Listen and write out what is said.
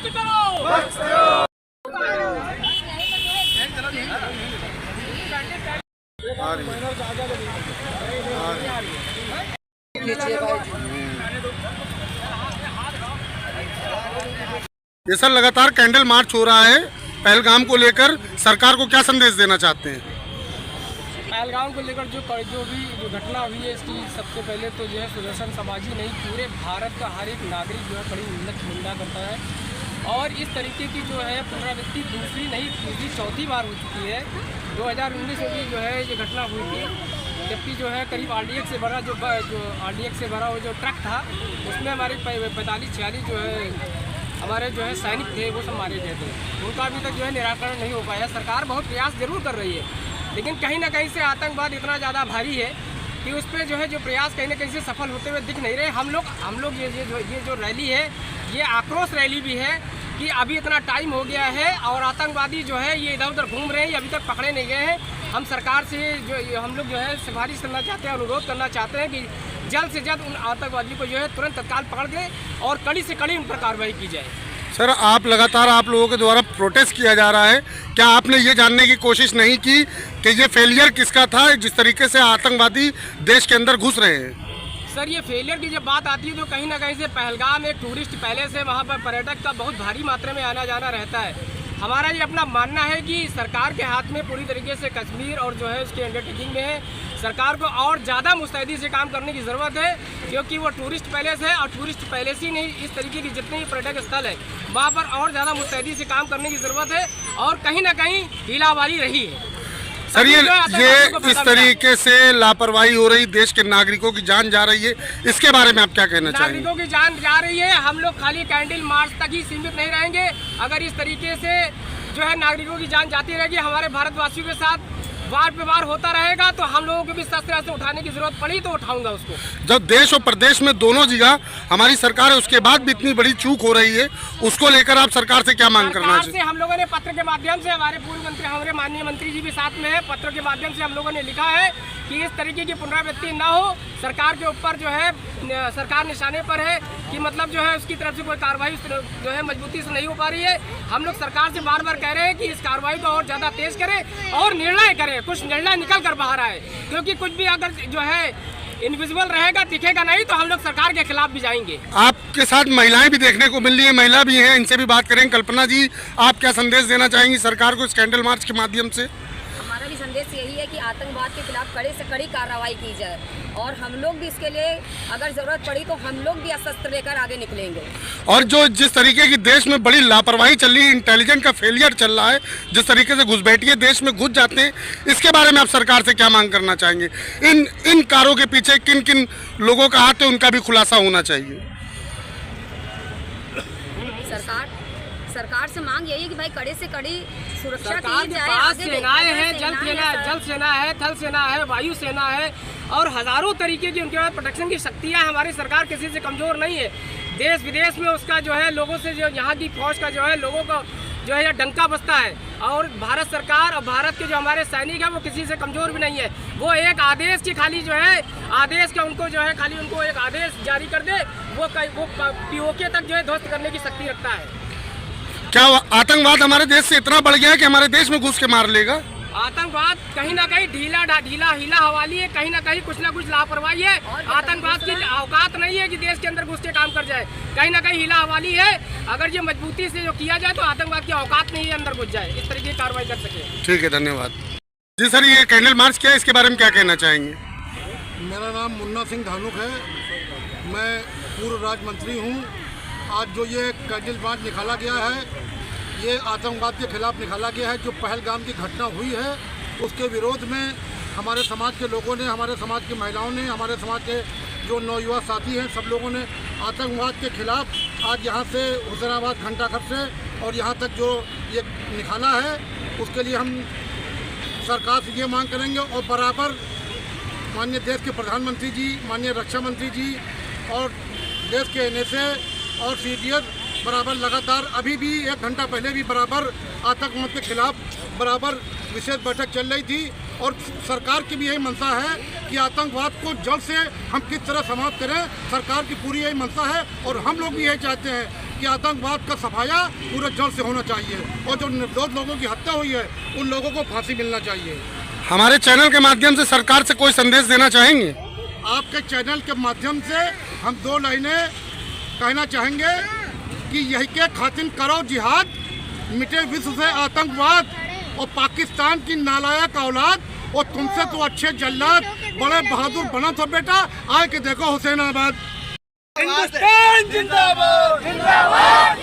बख्श करो। ये सर लगातार कैंडल मार्च हो रहा है पहलगाम को लेकर, सरकार को क्या संदेश देना चाहते हैं? पहलगाम को लेकर जो घटना हुई है, इसकी सबसे पहले तो जो है सुदर्शन समाज ही नहीं, पूरे भारत का हर एक नागरिक जो है बड़ी निंदा करता है। और इस तरीके की जो है पुनरावृत्ति दूसरी नहीं तीसरी चौथी बार हो चुकी है। 2019 में भी जो है ये घटना हुई थी, जबकि जो है करीब RDX से भरा जो RDX से भरा वो जो ट्रक था, उसमें हमारे 45-46 जो है हमारे जो है सैनिक थे, वो सब मारे गए थे। उनका अभी तक जो है निराकरण नहीं हो पाया। सरकार बहुत प्रयास जरूर कर रही है, लेकिन कहीं ना कहीं से आतंकवाद इतना ज़्यादा भारी है कि उस पर जो है जो प्रयास कहीं ना कहीं से सफल होते हुए दिख नहीं रहे। हम लोग ये जो रैली है, ये आक्रोश रैली भी है कि अभी इतना टाइम हो गया है और आतंकवादी जो है ये इधर उधर घूम रहे हैं, अभी तक पकड़े नहीं गए हैं। हम सरकार से जो हम लोग जो है सिफारिश करना चाहते हैं, अनुरोध करना चाहते हैं कि जल्द से जल्द उन आतंकवादियों को जो है तुरंत तत्काल पकड़ के और कड़ी से कड़ी उन पर कार्रवाई की जाए। सर, आप लोगों के द्वारा प्रोटेस्ट किया जा रहा है, क्या आपने ये जानने की कोशिश नहीं की कि ये फेलियर किसका था, जिस तरीके से आतंकवादी देश के अंदर घुस रहे हैं? सर, ये फेलियर की जब बात आती है तो कहीं ना कहीं से पहलगाम एक टूरिस्ट पैलेस है, वहाँ पर पर्यटक का बहुत भारी मात्रा में आना जाना रहता है। हमारा ये अपना मानना है कि सरकार के हाथ में पूरी तरीके से कश्मीर और जो है उसके अंडरटेकिंग में है। सरकार को और ज़्यादा मुस्तैदी से काम करने की ज़रूरत है, क्योंकि वो टूरिस्ट पैलेस है और टूरिस्ट पैलेस ही नहीं, इस तरीके की जितने भी पर्यटक स्थल है वहाँ पर और ज़्यादा मुस्तैदी से काम करने की ज़रूरत है। और कहीं ना कहीं हीलावारी रही है। सर, ये इस तरीके से लापरवाही हो रही, देश के नागरिकों की जान जा रही है, इसके बारे में आप क्या कहना चाहेंगे? नागरिकों की जान जा रही है, हम लोग खाली कैंडल मार्च तक ही सीमित नहीं रहेंगे। अगर इस तरीके से जो है नागरिकों की जान जाती रहेगी, हमारे भारतवासियों के साथ वार पे वार होता रहेगा, तो हम लोगों को भी शस्त्र से उठाने की जरूरत पड़ी तो उठाऊंगा उसको। जब देश और प्रदेश में दोनों जगह हमारी सरकार है, उसके बाद भी इतनी बड़ी चूक हो रही है, उसको लेकर आप सरकार से क्या मांग करना चाहिए? हम लोगों ने पत्र के माध्यम से, हमारे पूर्व मंत्री, हमारे माननीय मंत्री जी भी साथ में है, पत्र के माध्यम से हम लोगों ने लिखा है कि इस तरीके की पुनरावृत्ति न हो। सरकार के ऊपर जो है सरकार निशाने पर है कि मतलब जो है उसकी तरफ से कोई कार्रवाई जो है मजबूती से नहीं हो पा रही है। हम लोग सरकार से बार बार कह रहे हैं कि इस कार्रवाई को और ज़्यादा तेज करें और निर्णय करें। कुछ निर्णय निकल कर बाहर आए, क्योंकि कुछ भी अगर जो है इनविजिबल रहेगा, दिखेगा नहीं, तो हम लोग सरकार के खिलाफ भी जाएंगे। आपके साथ महिलाएं भी देखने को मिल रही है, महिला भी हैं, इनसे भी बात करेंगे। कल्पना जी, आप क्या संदेश देना चाहेंगी सरकार को इस कैंडल मार्च के माध्यम से? हमारा भी संदेश यही है कि आतंकवाद के खिलाफ कड़ी से कड़ी कार्रवाई की जाए, और हम लोग भी इसके लिए अगर जरूरत पड़ी तो हम लोग भी शस्त्र लेकर आगे निकलेंगे। और जो जिस तरीके की देश में बड़ी लापरवाही चल रही है, इंटेलिजेंस का फेलियर चल रहा है, जिस तरीके से घुसपैठिए देश में घुस जाते हैं, इसके बारे में आप सरकार से क्या मांग करना चाहेंगे? इन कारों के पीछे किन किन लोगों का हाथ है, उनका भी खुलासा होना चाहिए। सरकार से मांग यही है कि भाई कड़े से कड़ी सुरक्षा की जाए। सेनाएं हैं, जल सेना है, थल सेना है, वायु सेना है, और हजारों तरीके की उनके पास प्रोटेक्शन की शक्तियां। हमारी सरकार किसी से कमजोर नहीं है। देश विदेश में उसका जो है लोगों से, जो यहाँ की फौज का जो है लोगों को जो है डंका बजता है, और भारत सरकार और भारत के जो हमारे सैनिक हैं वो किसी से कमजोर भी नहीं है। वो एक आदेश की खाली जो है आदेश का उनको जो है खाली उनको एक आदेश जारी कर दे, वो POK तक जो है ध्वस्त करने की शक्ति रखता है। क्या आतंकवाद हमारे देश से इतना बढ़ गया है कि हमारे देश में घुस के मार लेगा? आतंकवाद कहीं ना कहीं ढीला हवाली है, कहीं ना कुछ लापरवाही है। आतंकवाद की औकात नहीं है कि देश के अंदर घुस के काम कर जाए, कहीं ना कहीं हीला हवाली है। अगर ये मजबूती से जो किया जाए तो आतंकवाद की औकात नहीं है अंदर घुस जाए, इस तरीके की कार्रवाई कर सके। ठीक है, धन्यवाद जी। सर, ये कैंडल मार्च क्या है, इसके बारे में क्या कहना चाहेंगे? मेरा नाम मुन्ना सिंह धानुक है, मैं पूर्व राज्य मंत्री हूँ। आज जो ये कैंडल मार्च निकाला गया है, ये आतंकवाद के खिलाफ निकाला गया है। जो पहलगाम की घटना हुई है उसके विरोध में हमारे समाज के लोगों ने, हमारे समाज की महिलाओं ने, हमारे समाज के जो नौयुवा साथी हैं, सब लोगों ने आतंकवाद के खिलाफ आज यहाँ से हुसैनाबाद घंटाघर से और यहाँ तक जो ये निकाला है, उसके लिए हम सरकार से ये मांग करेंगे। और बराबर माननीय देश के प्रधानमंत्री जी, माननीय रक्षा मंत्री जी और देश के NSA और CDS बराबर लगातार अभी भी 1 घंटा पहले भी बराबर आतंकवाद के खिलाफ बराबर विशेष बैठक चल रही थी। और सरकार की भी यही मंशा है कि आतंकवाद को जड़ से हम किस तरह समाप्त करें। सरकार की पूरी यही मंशा है और हम लोग भी यही चाहते हैं कि कि आतंकवाद का सफाया पूरे जड़ से होना चाहिए और जो निर्दोष लोगों की हत्या हुई है उन लोगों को फांसी मिलना चाहिए। हमारे चैनल के माध्यम से सरकार से कोई संदेश देना चाहेंगे? आपके चैनल के माध्यम से हम 2 लाइनें कहना चाहेंगे कि यही के खातिर करो जिहाद, मिटे विश्व से आतंकवाद और पाकिस्तान की नालायक औलाद, और तुमसे तो अच्छे जल्लाद बड़े बहादुर बना था बेटा, आए के देखो हुसैनाबाद। हिंदुस्तान जिंदाबाद जिंदाबाद।